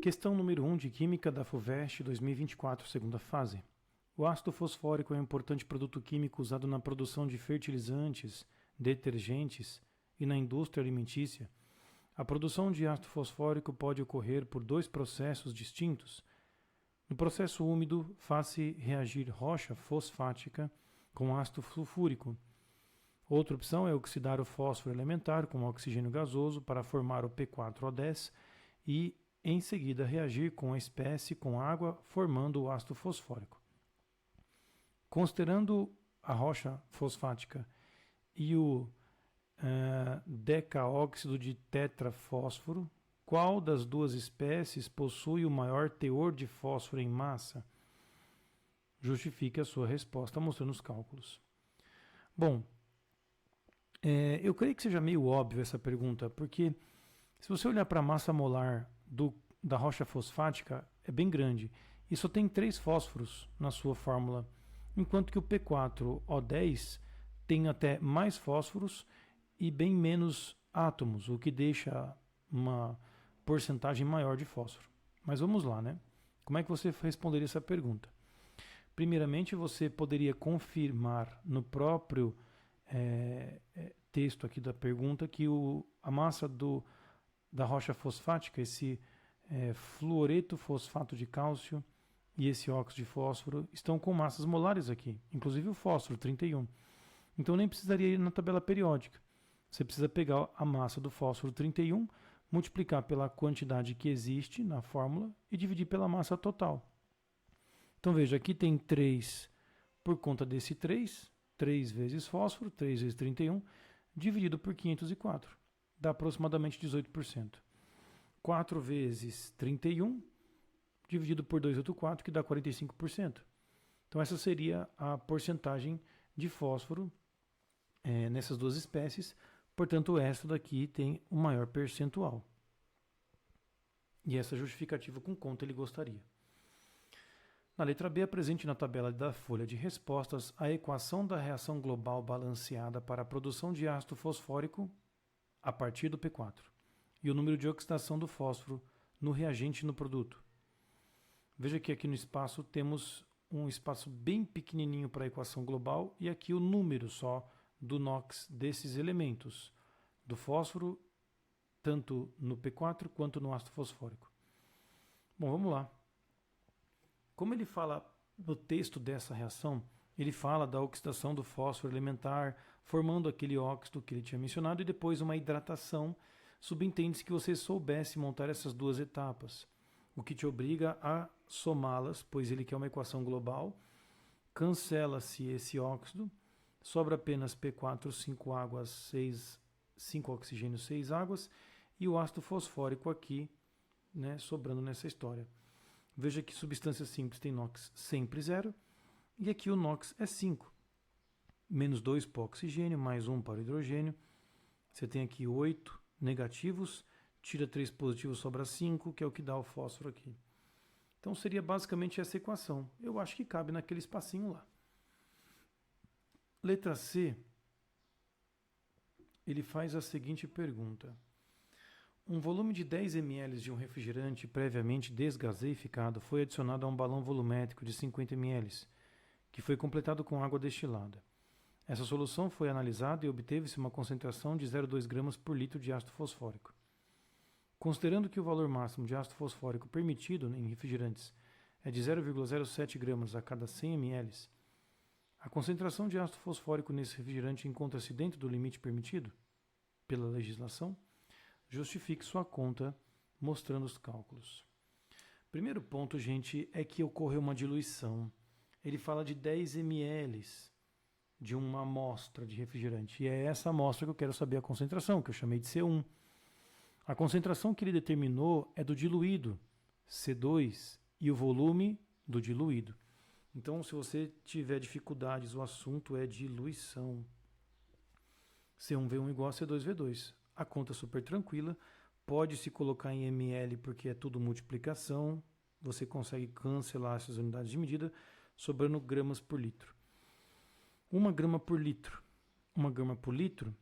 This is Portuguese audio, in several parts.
Questão número 1 de Química da FUVEST 2024, segunda fase. O ácido fosfórico é um importante produto químico usado na produção de fertilizantes, detergentes e na indústria alimentícia. A produção de ácido fosfórico pode ocorrer por dois processos distintos. No processo úmido, faz-se reagir rocha fosfática com ácido sulfúrico. Outra opção é oxidar o fósforo elementar com oxigênio gasoso para formar o P4O10 e, em seguida, reagir com a espécie com água, formando o ácido fosfórico. Considerando a rocha fosfática e o decaóxido de tetrafósforo, qual das duas espécies possui o maior teor de fósforo em massa? Justifique a sua resposta mostrando os cálculos. Bom, eu creio que seja meio óbvio essa pergunta, porque se você olhar para a massa molar da rocha fosfática, é bem grande, e só tem 3 fósforos na sua fórmula, enquanto que o P4O10 tem até mais fósforos e bem menos átomos, o que deixa uma porcentagem maior de fósforo. Mas vamos lá, né? Como é que você responderia essa pergunta? Primeiramente, você poderia confirmar no próprio texto aqui da pergunta que a massa da rocha fosfática, esse fluoreto fosfato de cálcio e esse óxido de fósforo, estão com massas molares aqui, inclusive o fósforo, 31. Então nem precisaria ir na tabela periódica. Você precisa pegar a massa do fósforo 31, multiplicar pela quantidade que existe na fórmula e dividir pela massa total. Então veja, aqui tem 3 por conta desse 3 vezes fósforo, 3 vezes 31, dividido por 504. Dá aproximadamente 18%. 4 vezes 31, dividido por 284, que dá 45%. Então essa seria a porcentagem de fósforo nessas duas espécies. Portanto, esta daqui tem o maior percentual. E essa justificativa com quanto ele gostaria. Na letra B, apresente na tabela da folha de respostas a equação da reação global balanceada para a produção de ácido fosfórico a partir do P4 e o número de oxidação do fósforo no reagente e no produto. Veja que aqui no espaço temos um espaço bem pequenininho para a equação global e aqui o número só do NOx desses elementos, do fósforo, tanto no P4 quanto no ácido fosfórico. Bom, vamos lá. Como ele fala no texto dessa reação, ele fala da oxidação do fósforo elementar, formando aquele óxido que ele tinha mencionado, e depois uma hidratação. Subentende-se que você soubesse montar essas duas etapas, o que te obriga a somá-las, pois ele quer uma equação global. Cancela-se esse óxido, sobra apenas P4, 5 águas, 5 oxigênios, 6 águas, e o ácido fosfórico aqui, né, sobrando nessa história. Veja que substância simples tem NOx sempre 0, e aqui o NOx é 5. Menos 2 para o oxigênio, mais 1 para o hidrogênio. Você tem aqui 8 negativos, tira 3 positivos, sobra 5, que é o que dá o fósforo aqui. Então seria basicamente essa equação. Eu acho que cabe naquele espacinho lá. Letra C, ele faz a seguinte pergunta. Um volume de 10 ml de um refrigerante previamente desgaseificado foi adicionado a um balão volumétrico de 50 ml, que foi completado com água destilada. Essa solução foi analisada e obteve-se uma concentração de 0,2 gramas por litro de ácido fosfórico. Considerando que o valor máximo de ácido fosfórico permitido em refrigerantes é de 0,07 gramas a cada 100 ml, a concentração de ácido fosfórico nesse refrigerante encontra-se dentro do limite permitido pela legislação? Justifique sua conta mostrando os cálculos. Primeiro ponto, gente, é que ocorreu uma diluição. Ele fala de 10 ml de uma amostra de refrigerante. E é essa amostra que eu quero saber a concentração, que eu chamei de C1. A concentração que ele determinou é do diluído, C2, e o volume do diluído. Então, se você tiver dificuldades, o assunto é diluição. C1V1 igual a C2V2. A conta é super tranquila, pode se colocar em ml porque é tudo multiplicação, você consegue cancelar essas unidades de medida, sobrando gramas por litro. 1 grama por litro. 1 grama por litro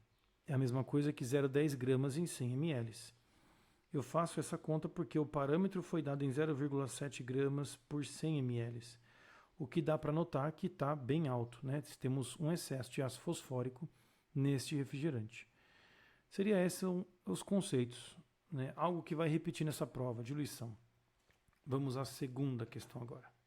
é a mesma coisa que 0,10 gramas em 100 ml. Eu faço essa conta porque o parâmetro foi dado em 0,7 gramas por 100 ml, o que dá para notar que está bem alto, né? Temos um excesso de ácido fosfórico neste refrigerante. Seriam esses os conceitos, né? Algo que vai repetir nessa prova, diluição. Vamos à segunda questão agora.